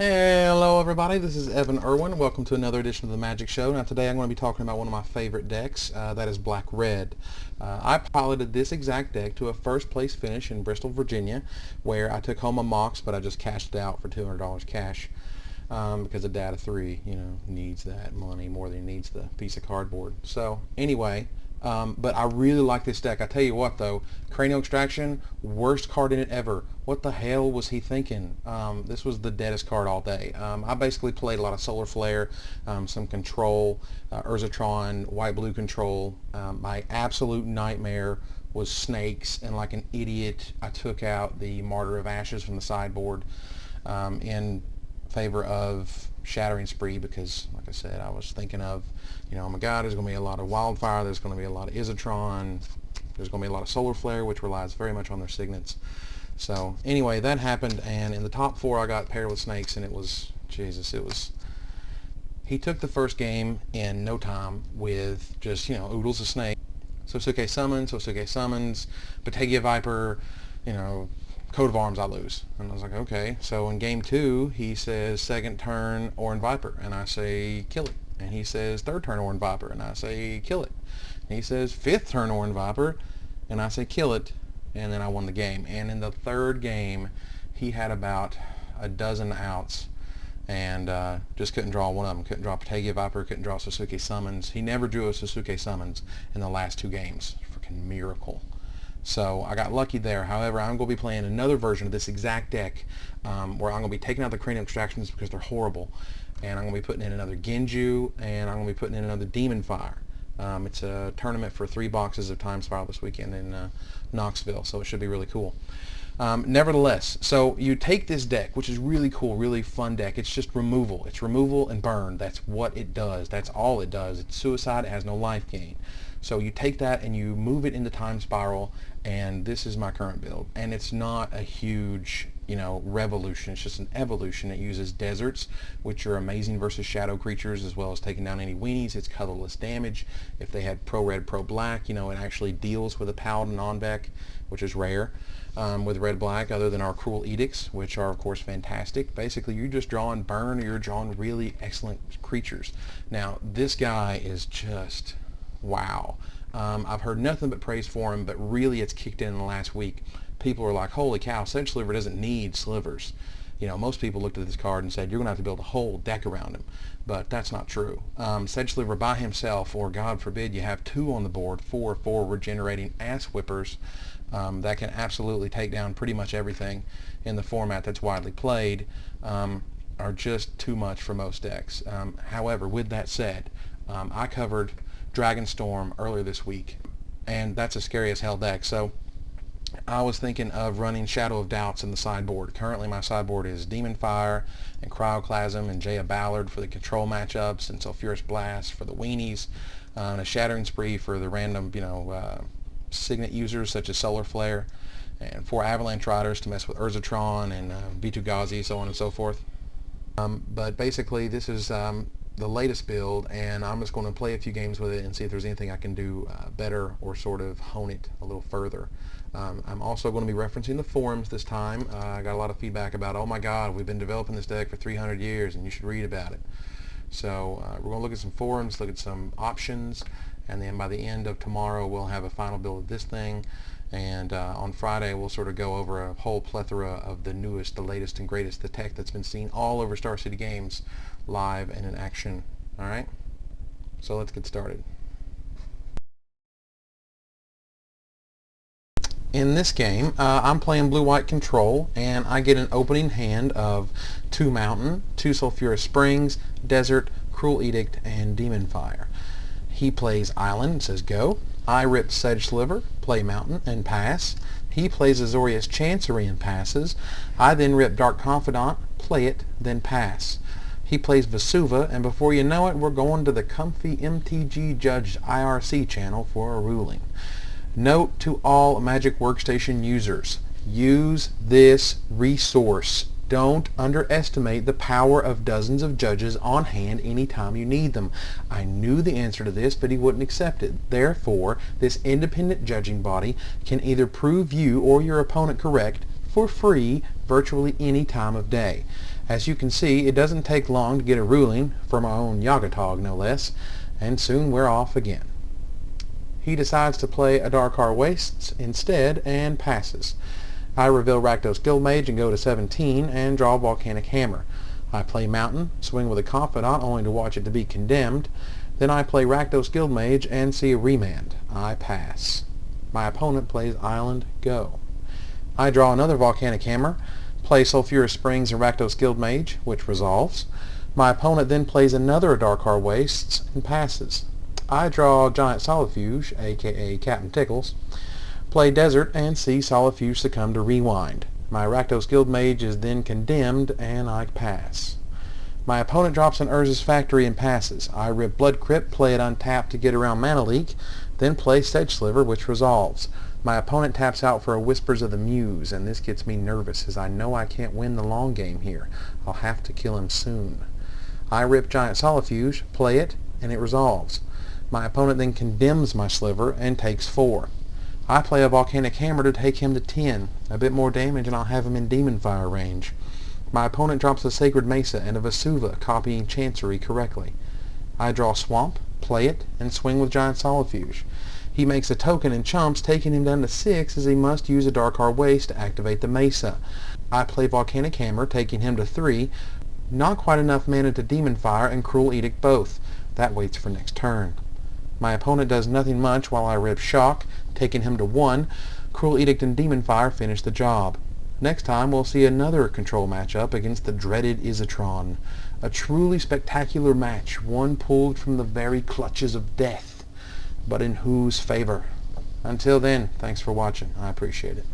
Hello everybody, this is Evan Irwin. Welcome to another edition of the Magic Show. Now today I'm going to be talking about one of my favorite decks, that is Black-Red. I piloted this exact deck to a first place finish in Bristol, Virginia, where I took home a Mox, but I just cashed it out for $200 cash because a Data 3, needs that money more than he needs the piece of cardboard. So anyway, but I really like this deck. I tell you what though, Cranial Extraction, worst card in it ever. What the hell was he thinking? This was the deadest card all day. I basically played a lot of Solar Flare, some Control, Urzatron, White-Blue Control. My absolute nightmare was Snakes, and like an idiot I took out the Martyr of Ashes from the sideboard in favor of Shattering Spree because, like I said, I was thinking of, oh my god, there's going to be a lot of Wildfire, there's going to be a lot of Izzatron, there's going to be a lot of Solar Flare, which relies very much on their signets. So anyway, that happened, and in the top four I got paired with Snakes, and it was, Jesus, it was, he took the first game in no time with just, oodles of Snake. Sosuke summons, Bategia Viper, Coat of Arms, I lose. And I was like, okay. So in game two, he says second turn Orin Viper, and I say kill it. And he says third turn Orin Viper, and I say kill it. And he says fifth turn Orin Viper, and I say kill it. And then I won the game. And in the third game, he had about a dozen outs, and just couldn't draw one of them. Couldn't draw Bategia Viper, couldn't draw Sosuke Summons. He never drew a Sosuke Summons in the last two games. Freaking miracle. So I got lucky there. However, I'm going to be playing another version of this exact deck where I'm going to be taking out the Cranial Extractions because they're horrible. And I'm going to be putting in another Genju, and I'm going to be putting in another Demon Fire. It's a tournament for 3 boxes of Time Spiral this weekend in Knoxville, so it should be really cool. Nevertheless, so you take this deck, which is really cool, really fun deck. It's just removal. It's removal and burn. That's what it does. That's all it does. It's suicide. It has no life gain. So you take that and you move it into Time Spiral, and this is my current build. And it's not a huge, revolution. It's just an evolution. It uses deserts, which are amazing versus shadow creatures, as well as taking down any weenies. It's colorless damage. If they had pro-red, pro-black, it actually deals with a Paladin on deck, which is rare, with red-black, other than our Cruel Edicts, which are, of course, fantastic. Basically, you're just drawing burn, or you're drawing really excellent creatures. Now, this guy is just... wow. I've heard nothing but praise for him, but really it's kicked in the last week. People are like, holy cow, Sedge Sliver doesn't need slivers. Most people looked at this card and said, you're going to have to build a whole deck around him. But that's not true. Sedge Sliver by himself, or God forbid you have 2 on the board, 4 regenerating ass whippers, that can absolutely take down pretty much everything in the format that's widely played, are just too much for most decks. However, with that said, I covered Dragonstorm earlier this week, and that's a scary as hell deck. So I was thinking of running Shadow of Doubts in the sideboard. Currently my sideboard is Demon Fire and Cryoclasm and Jaya Ballard for the control matchups, and Sulfurous Blast for the weenies, and a Shattering Spree for the random signet users such as Solar Flare, and 4 Avalanche Riders to mess with Urzatron and Vitu-Ghazi, so on and so forth. But basically this is the latest build, and I'm just going to play a few games with it and see if there's anything I can do better, or sort of hone it a little further. I'm also going to be referencing the forums this time. I got a lot of feedback about, oh my god, we've been developing this deck for 300 years and you should read about it. So we're going to look at some forums, look at some options, and then by the end of tomorrow we'll have a final build of this thing, and on Friday we'll sort of go over a whole plethora of the newest, the latest and greatest, the tech that's been seen all over Star City Games, live and in action. Alright, so let's get started. In this game, I'm playing Blue-White Control, and I get an opening hand of 2 Mountain, 2 Sulfurous Springs, Desert, Cruel Edict, and Demon Fire. He plays Island and says go. I rip Sedge Sliver, play Mountain, and pass. He plays Azorius Chancery and passes. I then rip Dark Confidant, play it, then pass. He plays Vesuva, and before you know it, we're going to the comfy MTG Judged IRC channel for a ruling. Note to all Magic Workstation users, use this resource. Don't underestimate the power of dozens of judges on hand anytime you need them. I knew the answer to this, but he wouldn't accept it. Therefore, this independent judging body can either prove you or your opponent correct for free virtually any time of day. As you can see, it doesn't take long to get a ruling, from our own Yogg-Togg no less, and soon we're off again. He decides to play a Darkar Wastes instead and passes. I reveal Rakdos Guildmage and go to 17 and draw Volcanic Hammer. I play Mountain, swing with a Confidant only to watch it to be condemned. Then I play Rakdos Guildmage and see a remand. I pass. My opponent plays Island, go. I draw another Volcanic Hammer, play Sulphurous Springs and Rakdos Guildmage, which resolves. My opponent then plays another Darkar Wastes and passes. I draw Giant Solifuge, aka Captain Tickles, play Desert, and see Solifuge succumb to Rewind. My Rakdos Guildmage is then condemned, and I pass. My opponent drops an Urza's Factory and passes. I rip Blood Crypt, play it untapped to get around Mana Leak, then play Sedge Sliver, which resolves. My opponent taps out for a Whispers of the Muse, and this gets me nervous, as I know I can't win the long game here. I'll have to kill him soon. I rip Giant Solifuge, play it, and it resolves. My opponent then condemns my Sliver and takes 4. I play a Volcanic Hammer to take him to 10. A bit more damage and I'll have him in Demon Fire range. My opponent drops a Sacred Mesa and a Vesuva, copying Chancery correctly. I draw Swamp, play it, and swing with Giant Solifuge. He makes a token and chumps, taking him down to 6 as he must use a Darkar Waste to activate the Mesa. I play Volcanic Hammer, taking him to 3. Not quite enough mana to Demon Fire and Cruel Edict both. That waits for next turn. My opponent does nothing much while I rip Shock, taking him to 1. Cruel Edict and Demon Fire finish the job. Next time we'll see another control matchup against the dreaded Izzatron. A truly spectacular match, one pulled from the very clutches of death. But in whose favor? Until then, thanks for watching. I appreciate it.